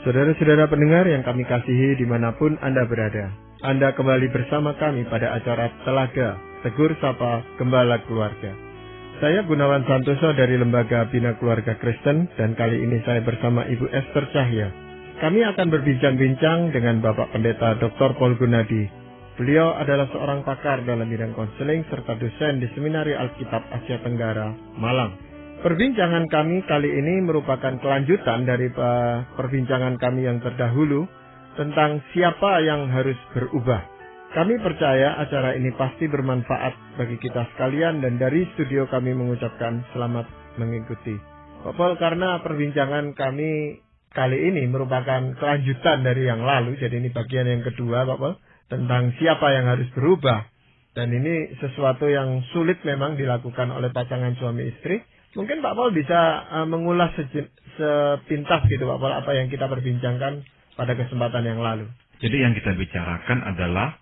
Saudara-saudara pendengar yang kami kasihi dimanapun Anda berada, Anda kembali bersama kami pada acara Telaga Tegur Sapa Gembala Keluarga. Saya Gunawan Santoso dari Lembaga Bina Keluarga Kristen, dan kali ini saya bersama Ibu Esther Cahya. Kami akan berbincang-bincang dengan Bapak Pendeta Dr. Paul Gunadi. Beliau adalah seorang pakar dalam bidang konseling serta dosen di Seminari Alkitab Asia Tenggara, Malang. Perbincangan kami kali ini merupakan kelanjutan dari perbincangan kami yang terdahulu tentang siapa yang harus berubah. Kami percaya acara ini pasti bermanfaat bagi kita sekalian, dan dari studio kami mengucapkan selamat mengikuti. Pak Paul, karena perbincangan kami kali ini merupakan kelanjutan dari yang lalu, jadi ini bagian yang kedua, Pak Paul, tentang siapa yang harus berubah. Dan ini sesuatu yang sulit memang dilakukan oleh pasangan suami istri. Mungkin Pak Paul bisa mengulas sepintas gitu Pak Paul apa yang kita perbincangkan pada kesempatan yang lalu. Jadi yang kita bicarakan adalah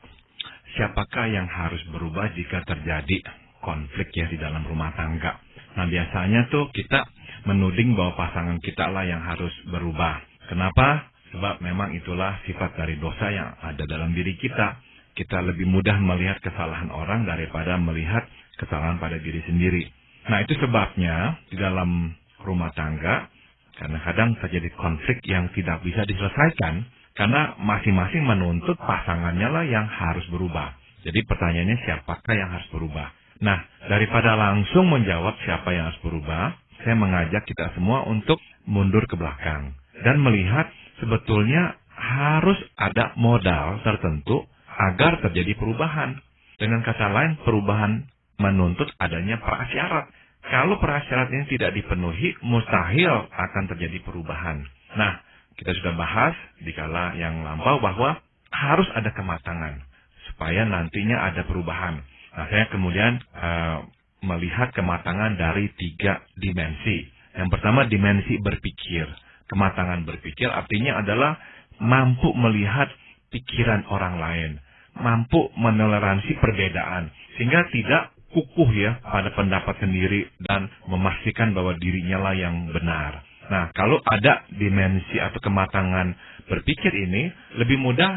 siapakah yang harus berubah jika terjadi konflik ya di dalam rumah tangga. Nah biasanya tuh kita menuding bahwa pasangan kita lah yang harus berubah. Kenapa? Sebab memang itulah sifat dari dosa yang ada dalam diri kita. Kita lebih mudah melihat kesalahan orang daripada melihat kesalahan pada diri sendiri. Nah itu sebabnya di dalam rumah tangga kadang-kadang terjadi konflik yang tidak bisa diselesaikan karena masing-masing menuntut pasangannya lah yang harus berubah. Jadi pertanyaannya siapakah yang harus berubah? Nah daripada langsung menjawab siapa yang harus berubah, saya mengajak kita semua untuk mundur ke belakang dan melihat sebetulnya harus ada modal tertentu agar terjadi perubahan. Dengan kata lain, perubahan menuntut adanya prasyarat. Kalau prasyarat ini tidak dipenuhi, mustahil akan terjadi perubahan. Nah, kita sudah bahas di kala yang lampau bahwa harus ada kematangan supaya nantinya ada perubahan. Nah, saya kemudian melihat kematangan dari 3 dimensi. Yang pertama, dimensi berpikir. Kematangan berpikir artinya adalah mampu melihat pikiran orang lain, mampu menoleransi perbedaan, sehingga tidak kukuh ya pada pendapat sendiri dan memastikan bahwa dirinya lah yang benar. Nah, kalau ada dimensi atau kematangan berpikir ini, lebih mudah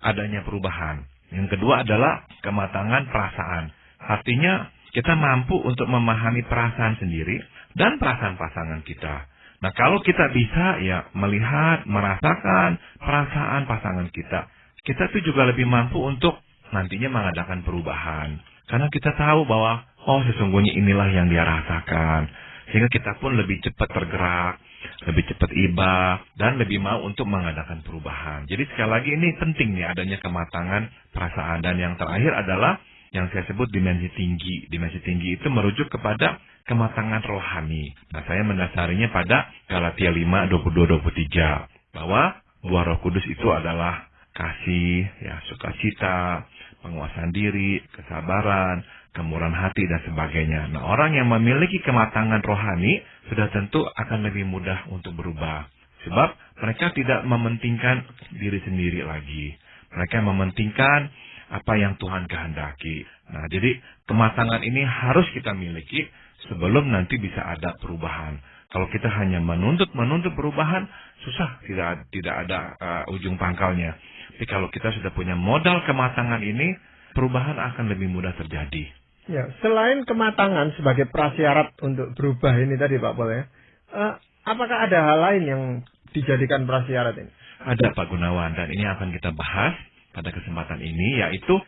adanya perubahan. Yang kedua adalah kematangan perasaan. Artinya kita mampu untuk memahami perasaan sendiri dan perasaan pasangan kita. Nah, kalau kita bisa ya melihat, merasakan perasaan pasangan kita, kita tuh juga lebih mampu untuk nantinya mengadakan perubahan. Karena kita tahu bahwa, sesungguhnya inilah yang dia rasakan. Sehingga kita pun lebih cepat tergerak, lebih cepat iba, dan lebih mau untuk mengadakan perubahan. Jadi sekali lagi ini penting nih adanya kematangan perasaan. Dan yang terakhir adalah yang saya sebut dimensi tinggi. Dimensi tinggi itu merujuk kepada kematangan rohani. Nah, saya mendasarinya pada Galatia 5, 22-23. Bahwa buah Roh Kudus itu adalah kasih, ya, sukacita, penguasaan diri, kesabaran, kemurahan hati, dan sebagainya. Nah, orang yang memiliki kematangan rohani sudah tentu akan lebih mudah untuk berubah. Sebab mereka tidak mementingkan diri sendiri lagi. Mereka mementingkan apa yang Tuhan kehendaki. Nah, jadi kematangan ini harus kita miliki sebelum nanti bisa ada perubahan. Kalau kita hanya menuntut perubahan, susah, tidak ada ujung pangkalnya. Tapi kalau kita sudah punya modal kematangan ini, perubahan akan lebih mudah terjadi. Ya, selain kematangan sebagai prasyarat untuk berubah ini tadi Pak Paul ya, apakah ada hal lain yang dijadikan prasyarat ini? Ada Pak Gunawan, dan ini akan kita bahas pada kesempatan ini, yaitu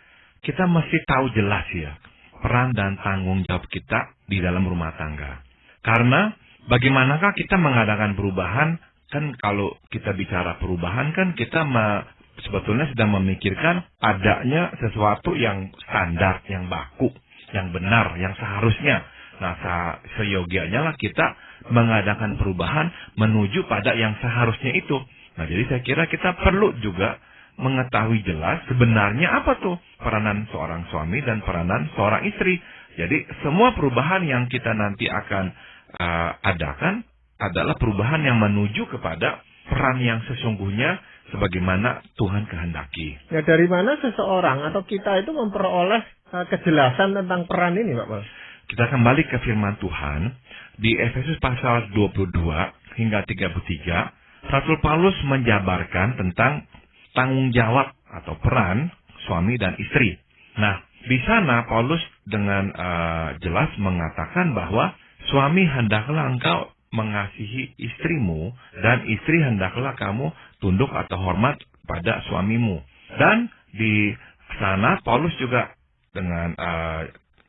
kita mesti tahu jelas ya peran dan tanggung jawab kita di dalam rumah tangga. Karena bagaimanakah kita mengadakan perubahan? Kan kalau kita bicara perubahan kan kita sebetulnya sedang memikirkan adanya sesuatu yang standar, yang baku, yang benar, yang seharusnya. Nah, seyogianya lah kita mengadakan perubahan menuju pada yang seharusnya itu. Nah, jadi saya kira kita perlu juga mengetahui jelas sebenarnya apa tuh peranan seorang suami dan peranan seorang istri. Jadi semua perubahan yang kita nanti akan adakan adalah perubahan yang menuju kepada peran yang sesungguhnya sebagaimana Tuhan kehendaki. Ya, dari mana seseorang atau kita itu memperoleh kejelasan tentang peran ini, Pak Paul? Kita kembali ke firman Tuhan di Efesus pasal 22 hingga 33. Rasul Paulus menjabarkan tentang tanggung jawab atau peran suami dan istri. Nah, di sana Paulus dengan jelas mengatakan bahwa suami hendaklah engkau mengasihi istrimu dan istri hendaklah kamu tunduk atau hormat pada suamimu. Dan di sana Paulus juga dengan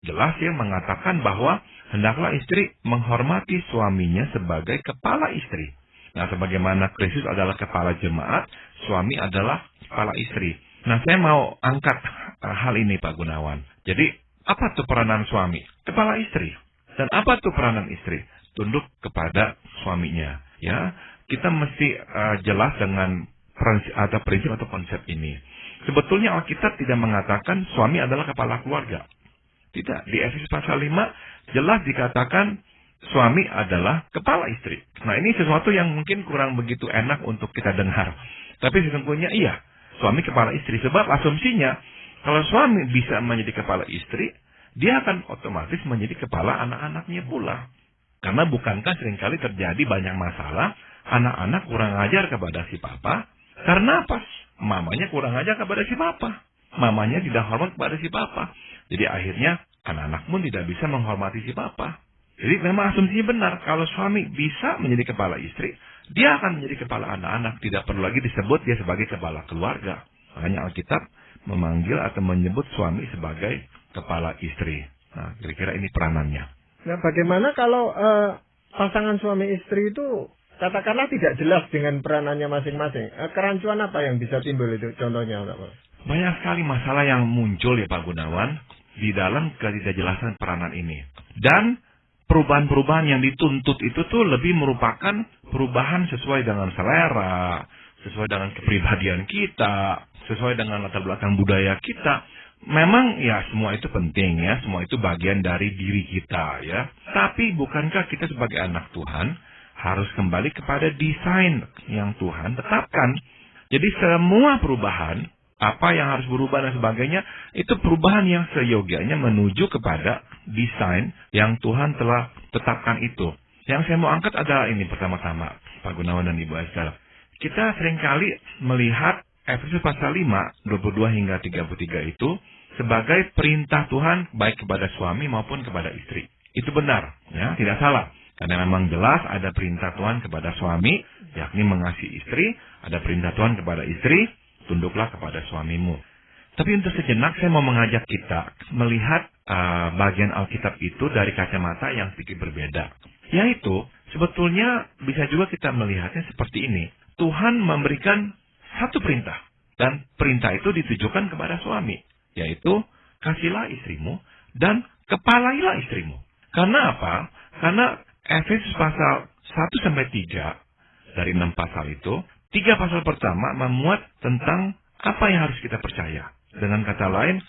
jelas mengatakan bahwa hendaklah istri menghormati suaminya sebagai kepala istri. Nah, sebagaimana Kristus adalah kepala jemaat, suami adalah kepala istri. Nah, saya mau angkat hal ini, Pak Gunawan. Jadi, apa tuh peranan suami? Kepala istri. Dan apa tuh peranan istri? Tunduk kepada suaminya. Ya, kita mesti jelas dengan prinsip atau konsep ini. Sebetulnya Alkitab tidak mengatakan suami adalah kepala keluarga. Tidak. Di Efesus pasal 5 jelas dikatakan suami adalah kepala istri. Nah, ini sesuatu yang mungkin kurang begitu enak untuk kita dengar. Tapi sesungguhnya iya, suami kepala istri. Sebab asumsinya, kalau suami bisa menjadi kepala istri, dia akan otomatis menjadi kepala anak-anaknya pula. Karena bukankah seringkali terjadi banyak masalah, anak-anak kurang ajar kepada si papa, karena apa? Mamanya kurang ajar kepada si papa. Mamanya tidak hormat kepada si papa. Jadi akhirnya anak-anak pun tidak bisa menghormati si papa. Jadi memang asumsinya benar, kalau suami bisa menjadi kepala istri, dia akan menjadi kepala anak-anak. Tidak perlu lagi disebut dia sebagai kepala keluarga. Makanya Alkitab memanggil atau menyebut suami sebagai kepala istri. Nah, kira-kira ini peranannya. Nah, bagaimana kalau pasangan suami istri itu katakanlah tidak jelas dengan peranannya masing-masing? Kerancuan apa yang bisa timbul itu? Contohnya, Pak? Banyak sekali masalah yang muncul ya Pak Gunawan di dalam ketidakjelasan peranan ini. Dan perubahan-perubahan yang dituntut itu tuh lebih merupakan perubahan sesuai dengan selera, sesuai dengan kepribadian kita, sesuai dengan latar belakang budaya kita. Memang ya semua itu penting ya, semua itu bagian dari diri kita ya. Tapi bukankah kita sebagai anak Tuhan harus kembali kepada desain yang Tuhan tetapkan. Jadi semua perubahan, apa yang harus berubah dan sebagainya, itu perubahan yang seyogianya menuju kepada desain yang Tuhan telah tetapkan itu. Yang saya mau angkat adalah ini pertama-tama, Pak Gunawan dan Ibu Esther. Kita seringkali melihat Efesus pasal 5, 22 hingga 33 itu sebagai perintah Tuhan baik kepada suami maupun kepada istri. Itu benar, ya, tidak salah. Karena memang jelas ada perintah Tuhan kepada suami, yakni mengasihi istri, ada perintah Tuhan kepada istri, tunduklah kepada suamimu. Tapi untuk sejenak saya mau mengajak kita melihat bagian Alkitab itu dari kacamata yang sedikit berbeda. Yaitu, sebetulnya bisa juga kita melihatnya seperti ini. Tuhan memberikan satu perintah. Dan perintah itu ditujukan kepada suami. Yaitu, kasihilah istrimu dan kepalailah istrimu. Karena apa? Karena Efesus pasal 1-3 dari 6 pasal itu, 3 pasal pertama memuat tentang apa yang harus kita percaya. Dengan kata lain,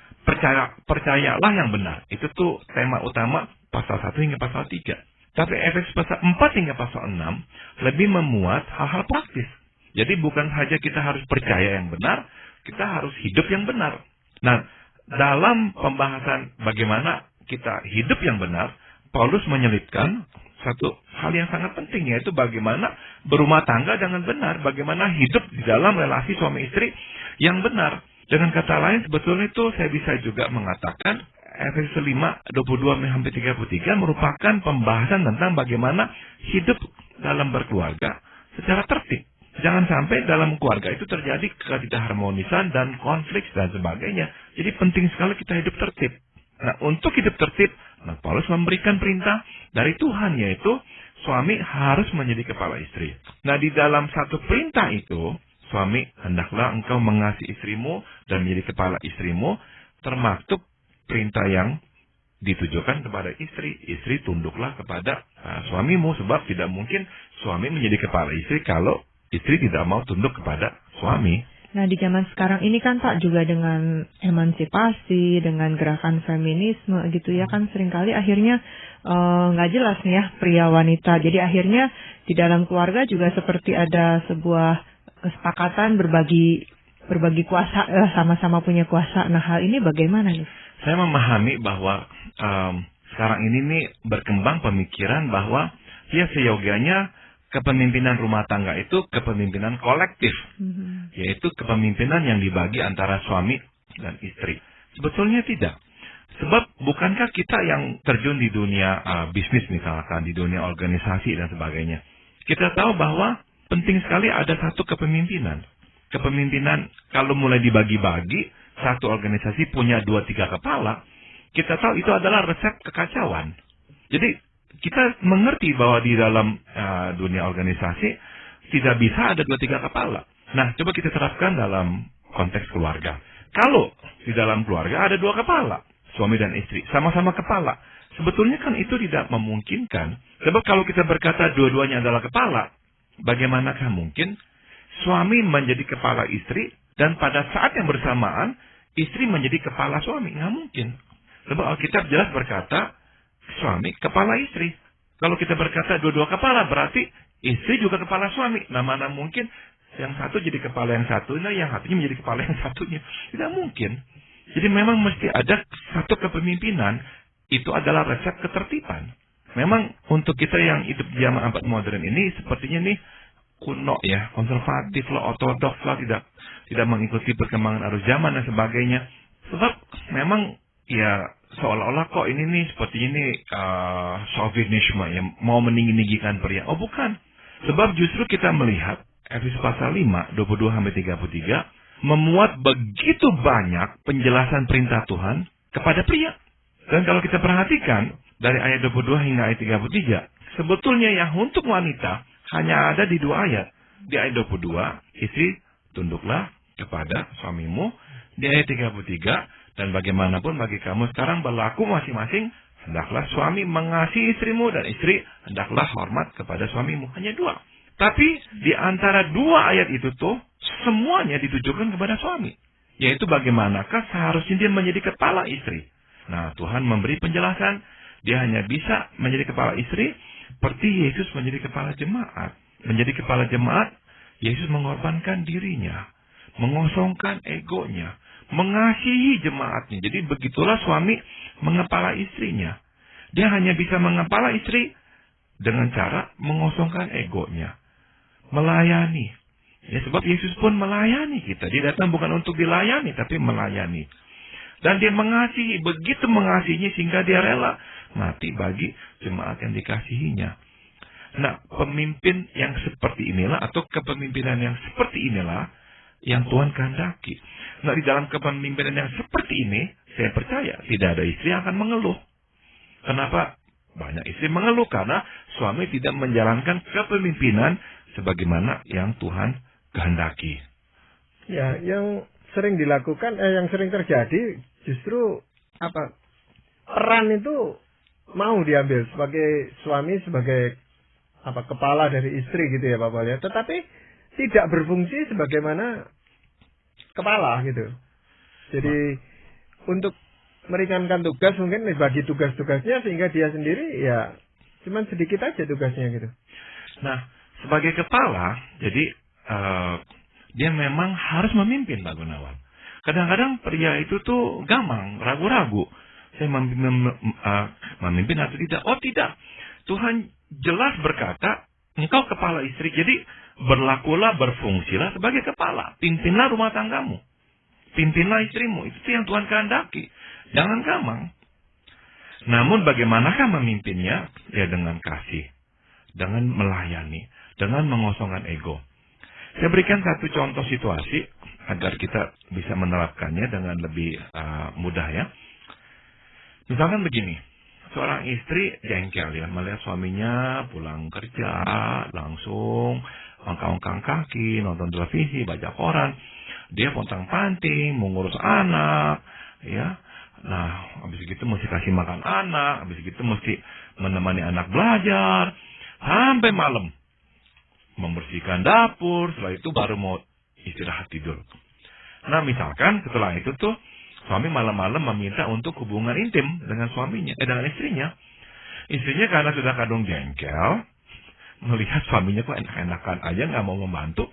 percayalah yang benar. Itu tuh tema utama pasal 1 hingga pasal 3. Tapi Efesus pasal 4 hingga pasal 6 lebih memuat hal-hal praktis. Jadi bukan saja kita harus percaya yang benar, kita harus hidup yang benar. Nah, dalam pembahasan bagaimana kita hidup yang benar, Paulus menyelipkan satu hal yang sangat penting, yaitu bagaimana berumah tangga dengan benar, bagaimana hidup di dalam relasi suami istri yang benar. Dengan kata lain, sebetulnya itu saya bisa juga mengatakan Efesus 5:22-33 merupakan pembahasan tentang bagaimana hidup dalam berkeluarga secara tertib. Jangan sampai dalam keluarga itu terjadi ketidakharmonisan dan konflik dan sebagainya. Jadi penting sekali kita hidup tertib. Nah, untuk hidup tertib, Paulus memberikan perintah dari Tuhan, yaitu suami harus menjadi kepala istri. Nah, di dalam satu perintah itu, suami hendaklah engkau mengasihi istrimu dan menjadi kepala istrimu, termasuk perintah yang ditujukan kepada istri. Istri tunduklah kepada suamimu, sebab tidak mungkin suami menjadi kepala istri kalau istri tidak mau tunduk kepada suami. Nah, di zaman sekarang ini kan Pak, juga dengan emansipasi, dengan gerakan feminisme gitu ya, kan seringkali akhirnya nggak jelas nih ya pria wanita. Jadi akhirnya di dalam keluarga juga seperti ada sebuah kesepakatan berbagi kuasa, sama-sama punya kuasa. Nah, hal ini bagaimana nih? Saya memahami bahwa sekarang ini nih berkembang pemikiran bahwa ya seyogianya kepemimpinan rumah tangga itu kepemimpinan kolektif, yaitu kepemimpinan yang dibagi antara suami dan istri. Sebetulnya tidak. Sebab bukankah kita yang terjun di dunia bisnis misalkan, di dunia organisasi dan sebagainya. Kita tahu bahwa penting sekali ada satu kepemimpinan. Kepemimpinan kalau mulai dibagi-bagi, satu organisasi punya 2-3 kepala, kita tahu itu adalah resep kekacauan. Jadi kita mengerti bahwa di dalam dunia organisasi tidak bisa ada 2-3 kepala. Nah, coba kita terapkan dalam konteks keluarga. Kalau di dalam keluarga ada 2 kepala, suami dan istri, sama-sama kepala. Sebetulnya kan itu tidak memungkinkan. Sebab kalau kita berkata dua-duanya adalah kepala, bagaimanakah mungkin suami menjadi kepala istri dan pada saat yang bersamaan istri menjadi kepala suami? Nggak mungkin. Sebab Alkitab jelas berkata suami kepala istri. Kalau kita berkata dua-dua kepala berarti istri juga kepala suami. Nah, mana mungkin yang satu jadi kepala yang satunya, yang satunya menjadi kepala yang satunya. Tidak mungkin. Jadi memang mesti ada satu kepemimpinan. Itu adalah resep ketertiban. Memang untuk kita yang hidup zaman abad modern ini sepertinya nih kuno ya, konservatif lah, ortodoks lah, tidak mengikuti perkembangan arus zaman dan sebagainya. Sebab memang ya seolah-olah kok ini nih seperti ini chauvinisme ya, mau meninggi-ninggikan pria. Oh bukan. Sebab justru kita melihat Efesus pasal 5, 22-33 memuat begitu banyak penjelasan perintah Tuhan kepada pria. Dan kalau kita perhatikan dari ayat 22 hingga ayat 33, sebetulnya yang untuk wanita hanya ada di 2 ayat. Di ayat 22, istri tunduklah kepada suamimu. Di ayat 33, dan bagaimanapun bagi kamu sekarang berlaku masing-masing, hendaklah suami mengasihi istrimu dan istri hendaklah hormat kepada suamimu. Hanya 2. Tapi di antara 2 ayat itu tuh semuanya ditujukan kepada suami. Yaitu bagaimanakah seharusnya dia menjadi kepala istri. Nah, Tuhan memberi penjelasan, dia hanya bisa menjadi kepala istri seperti Yesus menjadi kepala jemaat. Menjadi kepala jemaat, Yesus mengorbankan dirinya, mengosongkan egonya, mengasihi jemaatnya. Jadi begitulah suami mengepala istrinya. Dia hanya bisa mengepala istri dengan cara mengosongkan egonya, melayani. Ya, sebab Yesus pun melayani kita. Dia datang bukan untuk dilayani, tapi melayani. Dan dia mengasihi, begitu mengasihinya sehingga dia rela mati bagi jemaat yang dikasihinya. Nah, pemimpin yang seperti inilah, atau kepemimpinan yang seperti inilah, yang Tuhan kehendaki. Nah, di dalam kepemimpinan yang seperti ini, saya percaya tidak ada istri yang akan mengeluh. Kenapa? Banyak istri mengeluh karena suami tidak menjalankan kepemimpinan sebagaimana yang Tuhan kehendaki. Ya, yang sering dilakukan, yang sering terjadi justru peran itu mau diambil sebagai suami, sebagai kepala dari istri gitu ya Pak Paul ya. Tetapi tidak berfungsi sebagaimana kepala gitu. Jadi untuk meringankan tugas mungkin bagi tugas-tugasnya sehingga dia sendiri ya cuman sedikit aja tugasnya gitu. Nah, sebagai kepala, jadi dia memang harus memimpin Pak Gunawan. Kadang-kadang pria itu tuh gamang, ragu-ragu. Saya memimpin atau tidak? Oh tidak. Tuhan jelas berkata, engkau kepala istri. Jadi berlakulah, berfungsilah sebagai kepala. Pimpinlah rumah tanggamu. Pimpinlah istrimu. Itu yang Tuhan kehendaki. Jangan gamang. Namun bagaimanakah memimpinnya? Ya dengan kasih. Dengan melayani. Dengan mengosongkan ego. Saya berikan satu contoh situasi agar kita bisa menerapkannya dengan lebih mudah ya. Misalkan begini, seorang istri jengkel ya melihat suaminya pulang kerja langsung ongkang-ongkang kaki, nonton televisi, baca koran, dia pontang-panting, mengurus anak, ya. Nah, habis itu mesti kasih makan anak, habis itu mesti menemani anak belajar sampai malam. Membersihkan dapur, setelah itu baru mau istirahat tidur. Nah, misalkan setelah itu tuh suami malam-malam meminta untuk hubungan intim dengan suaminya, dengan istrinya. Istrinya karena sudah kadung jengkel, melihat suaminya kok enak-enakan aja nggak mau membantu.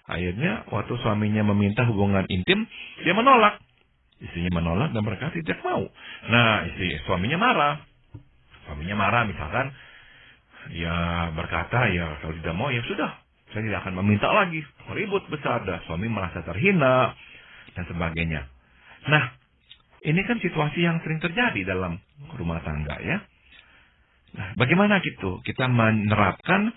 Akhirnya waktu suaminya meminta hubungan intim, dia menolak. Istrinya menolak dan mereka tidak mau. Nah, suaminya marah. Suaminya marah misalkan, ya berkata, ya kalau tidak mau ya sudah, saya tidak akan meminta lagi. Ribut besar, dan suami merasa terhina, dan sebagainya. Nah, ini kan situasi yang sering terjadi dalam rumah tangga ya. Nah, bagaimana gitu kita menerapkan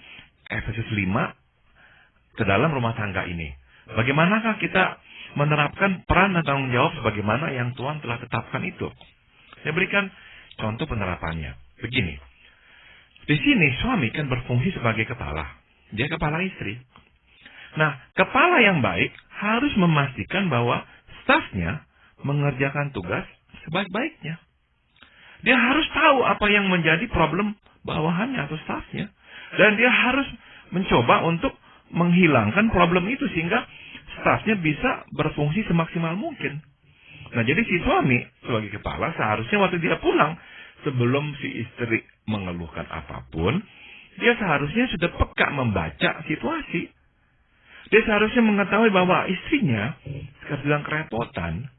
Efesus 5 ke dalam rumah tangga ini? Bagaimanakah kita menerapkan peran dan tanggung jawab sebagaimana yang Tuhan telah tetapkan itu? Saya berikan contoh penerapannya. Begini, di sini suami kan berfungsi sebagai kepala. Dia kepala istri. Nah, kepala yang baik harus memastikan bahwa stafnya mengerjakan tugas sebaik-baiknya. Dia harus tahu apa yang menjadi problem bawahannya atau stafnya. Dan dia harus mencoba untuk menghilangkan problem itu sehingga stafnya bisa berfungsi semaksimal mungkin. Nah, jadi si suami sebagai kepala seharusnya waktu dia pulang, sebelum si istri mengeluhkan apapun, dia seharusnya sudah peka membaca situasi. Dia seharusnya mengetahui bahwa istrinya sedang kerepotan,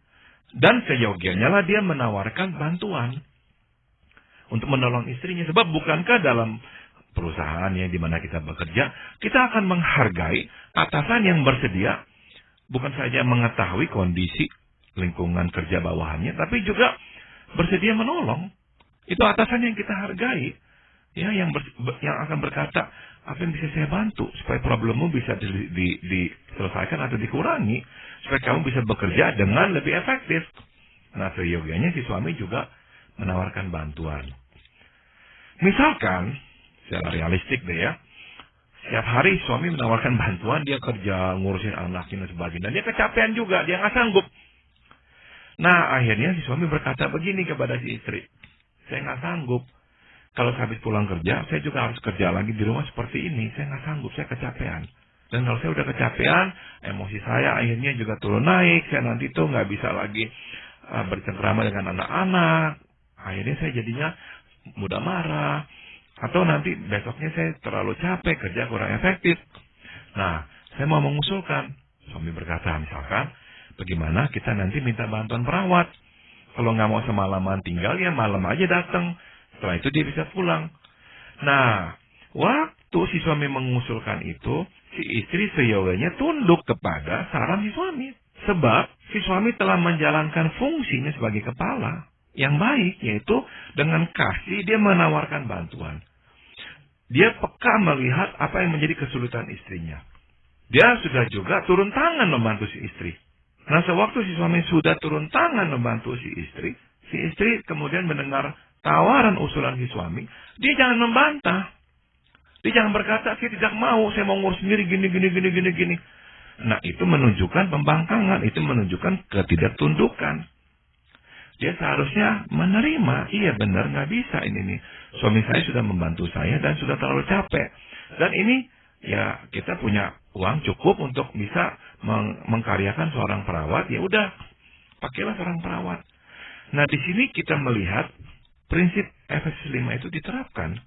dan seyogianya lah dia menawarkan bantuan untuk menolong istrinya. Sebab bukankah dalam perusahaan yang dimana kita bekerja, kita akan menghargai atasan yang bersedia bukan saja mengetahui kondisi lingkungan kerja bawahannya, tapi juga bersedia menolong. Itu atasan yang kita hargai, ya, yang akan berkata, apa yang bisa saya bantu supaya problemmu bisa diselesaikan atau dikurangi, supaya kamu bisa bekerja dengan lebih efektif. Nah, seyogianya si suami juga menawarkan bantuan. Misalkan, secara realistik deh ya, setiap hari suami menawarkan bantuan, dia kerja, ngurusin anaknya dan sebagainya. Dan dia kecapean juga, dia nggak sanggup. Nah, akhirnya si suami berkata begini kepada si istri, saya nggak sanggup. Kalau saya habis pulang kerja, saya juga harus kerja lagi di rumah seperti ini. Saya nggak sanggup, saya kecapean. Dan kalau saya udah kecapean, emosi saya akhirnya juga turun naik. Saya nanti tuh nggak bisa lagi bercengkrama dengan anak-anak. Akhirnya saya jadinya mudah marah. Atau nanti besoknya saya terlalu capek, kerja kurang efektif. Nah, saya mau mengusulkan. Suami berkata, misalkan, bagaimana kita nanti minta bantuan perawat. Kalau nggak mau semalaman tinggal, ya malam aja datang. Setelah itu dia bisa pulang. Nah, waktu si suami mengusulkan itu, si istri seyogianya tunduk kepada saran si suami. Sebab si suami telah menjalankan fungsinya sebagai kepala yang baik, yaitu dengan kasih dia menawarkan bantuan. Dia peka melihat apa yang menjadi kesulitan istrinya. Dia sudah juga turun tangan membantu si istri. Nah, sewaktu si suami sudah turun tangan membantu si istri kemudian mendengar tawaran usulan si suami, dia jangan membantah. Dia jangan berkata, saya tidak mau, saya mau ngurus sendiri, gini. Nah, itu menunjukkan pembangkangan, itu menunjukkan ketidaktundukan. Dia seharusnya menerima, iya benar, nggak bisa ini nih. Suami saya sudah membantu saya dan sudah terlalu capek. Dan ini, ya kita punya uang cukup untuk bisa mengkaryakan seorang perawat, ya udah, pakailah seorang perawat. Nah, di sini kita melihat prinsip Efesus 5 itu diterapkan.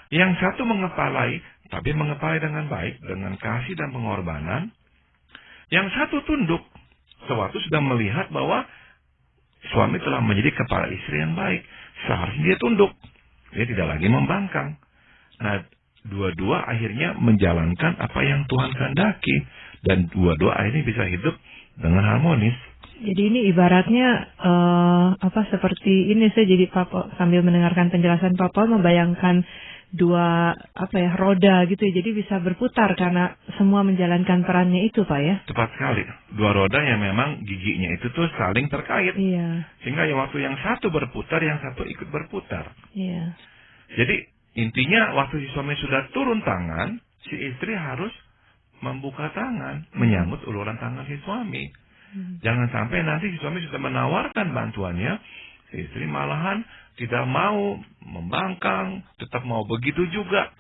Yang satu mengepalai, tapi mengepalai dengan baik, dengan kasih dan pengorbanan. Yang satu tunduk, sewaktu sudah melihat bahwa suami telah menjadi kepala istri yang baik. Seharusnya dia tunduk. Dia tidak lagi membangkang. Nah, dua-dua akhirnya menjalankan apa yang Tuhan kehendaki. Dan dua-dua akhirnya bisa hidup dengan harmonis. Jadi ini ibaratnya seperti ini, saya jadi sambil mendengarkan penjelasan Papa membayangkan dua roda gitu ya, jadi bisa berputar karena semua menjalankan perannya itu, Pak ya. Tepat sekali. Dua roda yang memang giginya itu tuh saling terkait. Iya. Sehingga waktu yang satu berputar, yang satu ikut berputar. Iya. Jadi intinya waktu si suami sudah turun tangan, si istri harus membuka tangan, menyambut uluran tangan si suami. Jangan sampai nanti si suami sudah menawarkan bantuannya, si istri malahan tidak mau, membangkang, tetap mau begitu juga.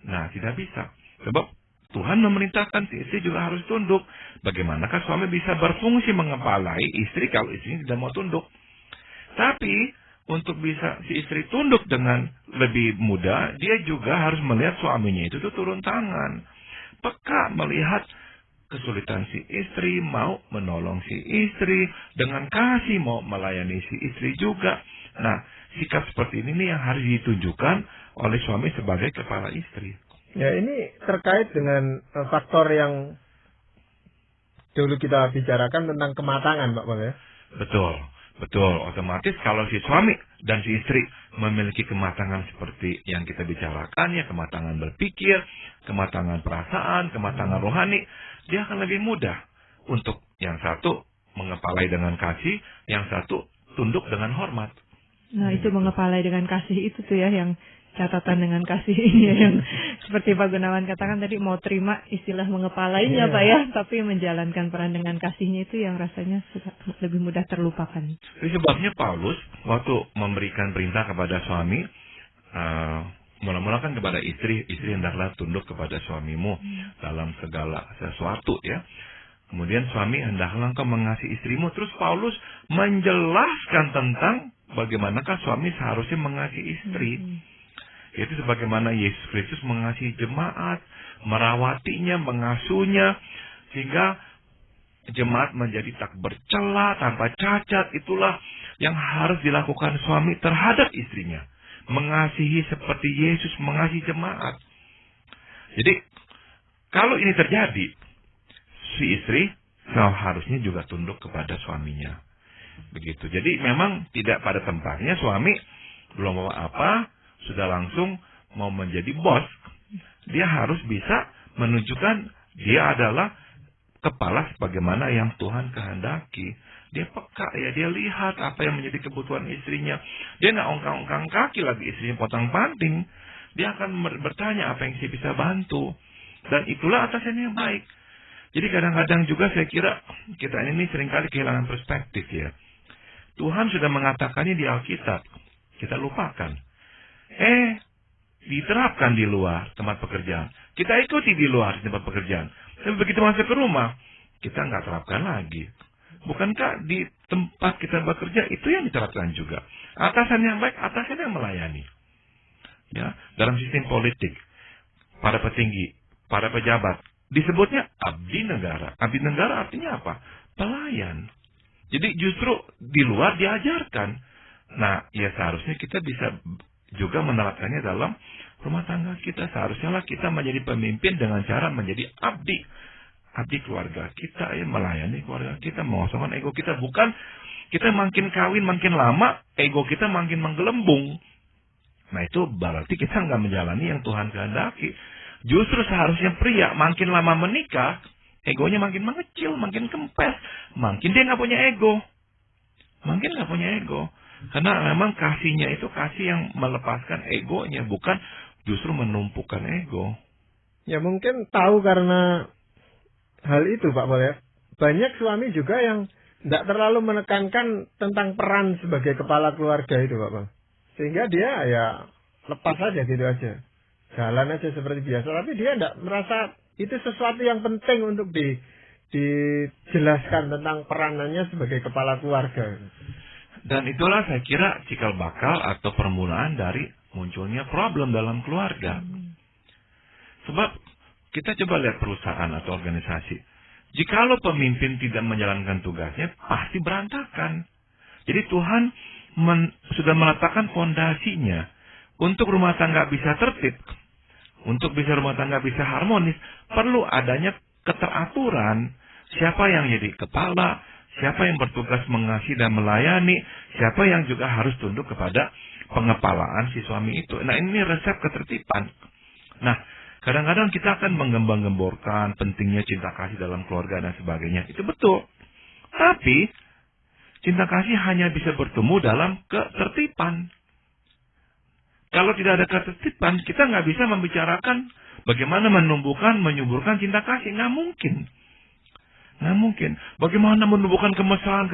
Nah, tidak bisa. Sebab Tuhan memerintahkan si istri juga harus tunduk. Bagaimanakah suami bisa berfungsi mengepalai istri kalau istrinya tidak mau tunduk? Tapi untuk bisa si istri tunduk dengan lebih mudah, dia juga harus melihat suaminya itu tuh turun tangan. Peka melihat kesulitan si istri, mau menolong si istri, dengan kasih mau melayani si istri juga. Nah, sikap seperti ini nih yang harus ditunjukkan oleh suami sebagai kepala istri. Ya, ini terkait dengan faktor yang dulu kita bicarakan tentang kematangan, Pak Paul ya. Betul. Otomatis kalau si suami dan si istri memiliki kematangan seperti yang kita bicarakan, ya kematangan berpikir, kematangan perasaan, kematangan rohani, dia akan lebih mudah untuk yang satu mengepalai dengan kasih, yang satu tunduk dengan hormat. Nah, itu mengepalai dengan kasih itu tuh ya yang catatan dengan kasih ini ya, yang seperti Pak Gunawan katakan tadi, mau terima istilah mengepalainya Pak ya, tapi menjalankan peran dengan kasihnya itu yang rasanya lebih mudah terlupakan. Ini sebabnya Paulus waktu memberikan perintah kepada suami, mula-mula kan kepada istri hendaklah tunduk kepada suamimu dalam segala sesuatu ya. Kemudian suami hendaklah engkau mengasihi istrimu. Terus Paulus menjelaskan tentang bagaimanakah suami seharusnya mengasihi istri. Yaitu sebagaimana Yesus Kristus mengasihi jemaat, merawatinya, mengasuhnya, sehingga jemaat menjadi tak bercela, tanpa cacat. Itulah yang harus dilakukan suami terhadap istrinya. Mengasihi seperti Yesus mengasihi jemaat. Jadi, kalau ini terjadi, si istri seharusnya juga tunduk kepada suaminya. Begitu. Jadi memang tidak pada tempatnya suami belum mau apa, sudah langsung mau menjadi bos. Dia harus bisa menunjukkan dia adalah kepala sebagaimana yang Tuhan kehendaki. Dia peka ya, dia lihat apa yang menjadi kebutuhan istrinya. Dia nggak ongkang-ongkang kaki lagi istrinya potong-panting. Dia akan bertanya apa yang saya bisa bantu. Dan itulah atasan yang baik. Jadi kadang-kadang juga saya kira kita ini seringkali kehilangan perspektif ya. Tuhan sudah mengatakannya di Alkitab. Kita lupakan. Diterapkan di luar tempat pekerjaan. Kita ikuti di luar tempat pekerjaan. Tapi begitu masuk ke rumah, kita nggak terapkan lagi. Bukankah di tempat kita bekerja itu yang diterapkan juga? Atasan yang baik, atasan yang melayani. Ya, dalam sistem politik, para petinggi, para pejabat, disebutnya abdi negara. Abdi negara artinya apa? Pelayan. Jadi justru di luar diajarkan. Nah, ya seharusnya kita bisa juga menerapkannya dalam rumah tangga kita. Seharusnya lah kita menjadi pemimpin dengan cara menjadi abdi. Abdi keluarga kita, ya melayani keluarga kita, mengosongkan ego kita. Bukan kita makin kawin, makin lama, ego kita makin menggelembung. Nah itu berarti kita nggak menjalani yang Tuhan kehendaki. Justru seharusnya pria makin lama menikah, egonya makin mengecil, makin kempes. Makin dia nggak punya ego. Makin nggak punya ego. Karena memang kasihnya itu kasih yang melepaskan egonya, bukan justru menumpukan ego. Ya mungkin tahu karena hal itu Pak Paul ya. Banyak suami juga yang tidak terlalu menekankan tentang peran sebagai kepala keluarga itu Pak Paul. Sehingga dia ya lepas aja gitu aja. Jalan aja seperti biasa. Tapi dia tidak merasa itu sesuatu yang penting untuk dijelaskan tentang peranannya sebagai kepala keluarga. Dan itulah saya kira cikal bakal atau permulaan dari munculnya problem dalam keluarga. Sebab kita coba lihat perusahaan atau organisasi. Jikalau pemimpin tidak menjalankan tugasnya, pasti berantakan. Jadi Tuhan sudah meletakkan fondasinya. Untuk rumah tangga bisa tertib, untuk bisa rumah tangga bisa harmonis, perlu adanya keteraturan. Siapa yang jadi kepala, siapa yang bertugas mengasihi dan melayani, siapa yang juga harus tunduk kepada pengepalaan si suami itu. Nah ini resep ketertiban. Nah kadang-kadang kita akan menggembang-gemborkan pentingnya cinta kasih dalam keluarga dan sebagainya. Itu betul. Tapi cinta kasih hanya bisa bertemu dalam ketertiban. Kalau tidak ada ketertiban, kita nggak bisa membicarakan bagaimana menumbuhkan, menyuburkan cinta kasih. Nggak mungkin. Nggak mungkin. Bagaimana menumbuhkan kemesraan?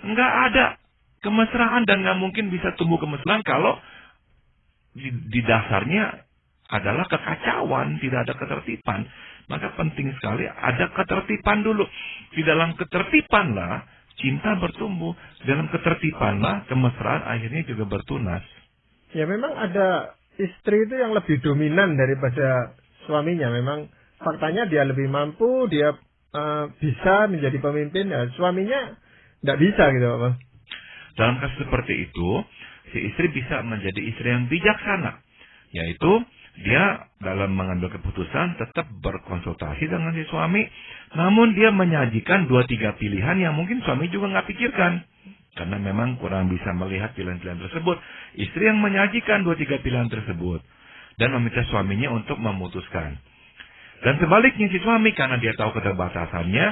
Nggak ada kemesraan dan nggak mungkin bisa tumbuh kemesraan kalau di dasarnya adalah kekacauan, tidak ada ketertiban. Maka penting sekali ada ketertiban dulu. Di dalam ketertiban lah cinta bertumbuh. Dalam ketertiban lah kemesraan akhirnya juga bertunas. Ya memang ada istri itu yang lebih dominan daripada suaminya. Memang faktanya dia lebih mampu, dia bisa menjadi pemimpin, ya suaminya tidak bisa gitu Pak. Dalam kasus seperti itu, si istri bisa menjadi istri yang bijaksana, yaitu dia dalam mengambil keputusan tetap berkonsultasi dengan si suami, namun dia menyajikan 2-3 pilihan yang mungkin suami juga nggak pikirkan. Karena memang kurang bisa melihat pilihan-pilihan tersebut. Istri yang menyajikan 2-3 pilihan tersebut dan meminta suaminya untuk memutuskan. Dan sebaliknya si suami karena dia tahu keterbatasannya,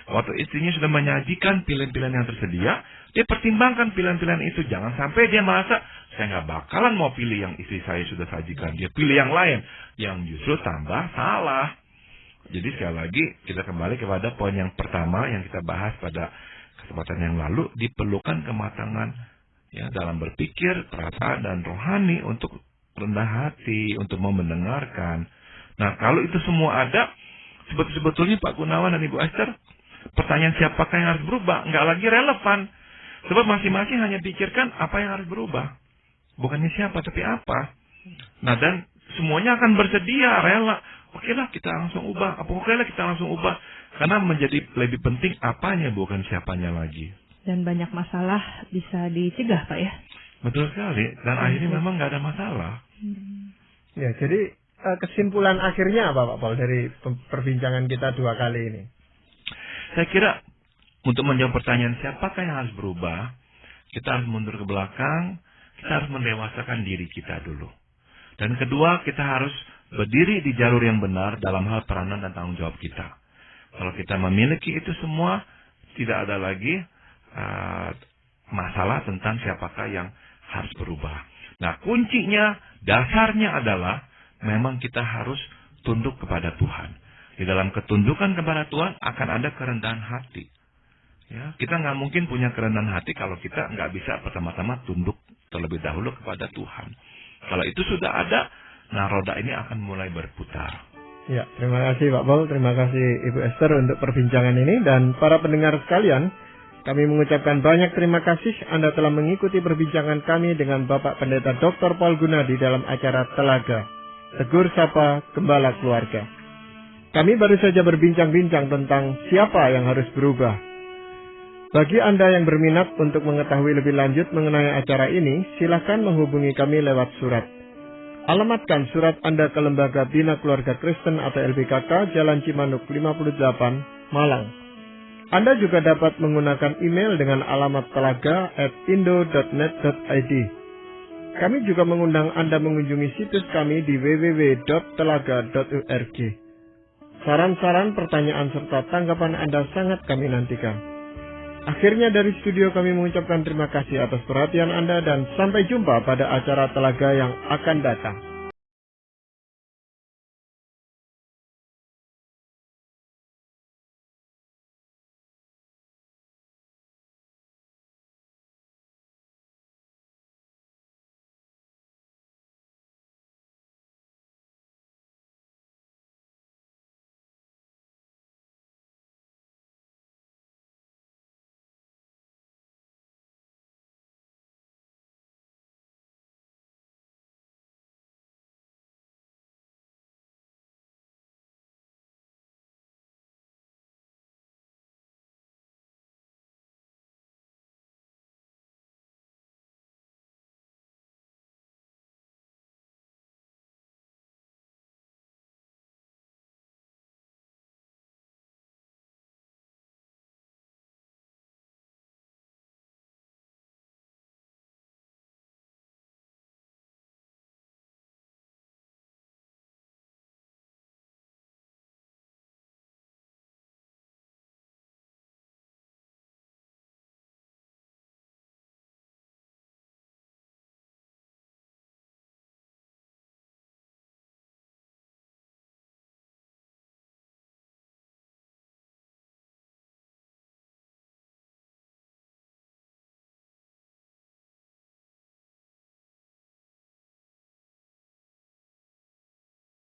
waktu istrinya sudah menyajikan pilihan-pilihan yang tersedia, dia pertimbangkan pilihan-pilihan itu. Jangan sampai dia merasa, saya nggak bakalan mau pilih yang istri saya sudah sajikan. Dia pilih yang lain, yang justru tambah salah. Jadi sekali lagi, kita kembali kepada poin yang pertama yang kita bahas pada kesempatan yang lalu, diperlukan kematangan ya dalam berpikir, perasaan, dan rohani untuk rendah hati, untuk mau mendengarkan. Nah, kalau itu semua ada, sebetulnya Pak Gunawan dan Ibu Esther, pertanyaan siapakah yang harus berubah nggak lagi relevan. Sebab masing-masing hanya pikirkan apa yang harus berubah. Bukannya siapa, tapi apa. Nah, dan semuanya akan bersedia, rela. Oke lah, kita langsung ubah. Oke lah, kita langsung ubah. Karena menjadi lebih penting apanya, bukan siapanya lagi. Dan banyak masalah bisa dicegah, Pak ya? Betul sekali. Dan akhirnya memang nggak ada masalah. Ya, jadi kesimpulan akhirnya apa Pak Paul dari perbincangan kita 2 kali ini? Saya kira untuk menjawab pertanyaan siapakah yang harus berubah, kita harus mundur ke belakang, kita harus mendewasakan diri kita dulu. Dan kedua, kita harus berdiri di jalur yang benar dalam hal peranan dan tanggung jawab kita. Kalau kita memiliki itu semua, tidak ada lagi masalah tentang siapakah yang harus berubah. Nah, kuncinya, dasarnya adalah memang kita harus tunduk kepada Tuhan. Di dalam ketundukan kepada Tuhan akan ada kerendahan hati. Ya, kita nggak mungkin punya kerendahan hati kalau kita nggak bisa pertama-tama tunduk terlebih dahulu kepada Tuhan. Kalau itu sudah ada, nah roda ini akan mulai berputar. Ya, terima kasih Pak Paul, terima kasih Ibu Esther untuk perbincangan ini. Dan para pendengar sekalian, kami mengucapkan banyak terima kasih Anda telah mengikuti perbincangan kami dengan Bapak Pendeta Dr. Paul Gunadi dalam acara Telaga, Tegur Sapa Gembala Keluarga. Kami baru saja berbincang-bincang tentang siapa yang harus berubah. Bagi Anda yang berminat untuk mengetahui lebih lanjut mengenai acara ini, silakan menghubungi kami lewat surat. Alamatkan surat Anda ke Lembaga Bina Keluarga Kristen atau LBKK, Jalan Cimanuk 58, Malang. Anda juga dapat menggunakan email dengan alamat telaga@indo.net.id. Kami juga mengundang Anda mengunjungi situs kami di www.telaga.org. Saran-saran, pertanyaan, serta tanggapan Anda sangat kami nantikan. Akhirnya dari studio kami mengucapkan terima kasih atas perhatian Anda dan sampai jumpa pada acara Telaga yang akan datang.